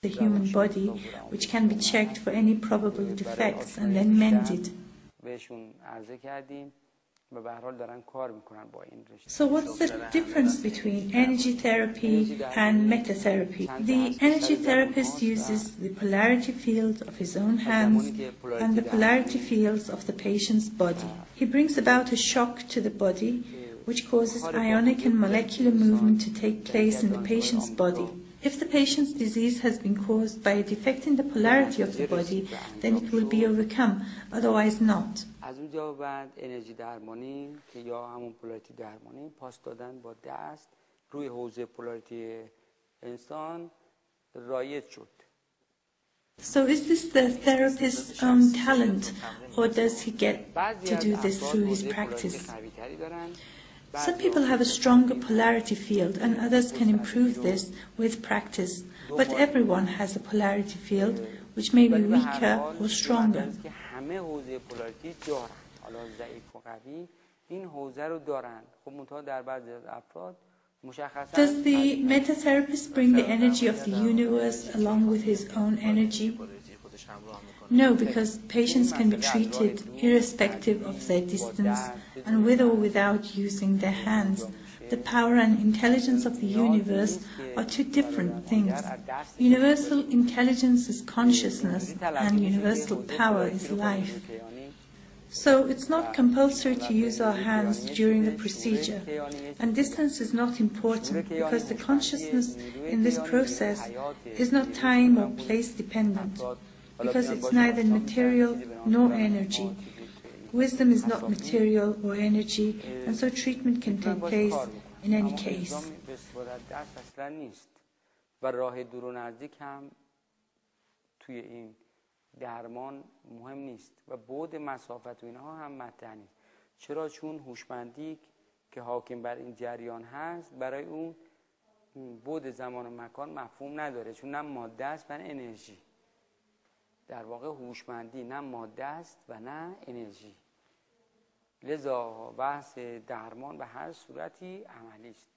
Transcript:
the human body, which can be checked for any probable defects and then mended. So what's the difference between energy therapy and metatherapy? The energy therapist uses the polarity field of his own hands and the polarity fields of the patient's body. He brings about a shock to the body, which causes ionic and molecular movement to take place in the patient's body. If the patient's disease has been caused by a defect in the polarity of the body, then it will be overcome, otherwise not. از اونجا بعد انرژی درمانی که یا همون پولاریتی درمانی پاس دادن با دست روی حوزه پولاریتی انسان رایج شد. So is this the therapist's own talent, or does he get to do this through his practice? Some people have a stronger polarity field and others can improve this with practice, but everyone has a polarity field which may be weaker or stronger. همه حوزه پولاریتی دارن، حالا ضعیف و قوی این حوزه رو دارن. خب منتها در بعضی از افراد مشخصا Does the metatherapist bring the energy of the universe along with his own energy? No, because patients can be treated irrespective of their distance and with or without using their hands. The power and intelligence of the universe are two different things. Universal intelligence is consciousness and universal power is life. So it's not compulsory to use our hands during the procedure, and distance is not important because the consciousness in this process is not time or place dependent, because it's neither material nor energy. Wisdom is not material or energy, and so treatment can take place in any case. و راه دور و نزدیک هم توی این درمان مهم نیست و بعد مسافت و اینها هم مطرح نیست. چرا؟ چون هوشمندی که حاکم بر این جریان هست برای اون بعد زمان و مکان مفهوم نداره، چون نه ماده است و نه انرژی. در واقع هوشمندی نه ماده است و نه انرژی. لذا بحث درمان به هر صورتی عملی است.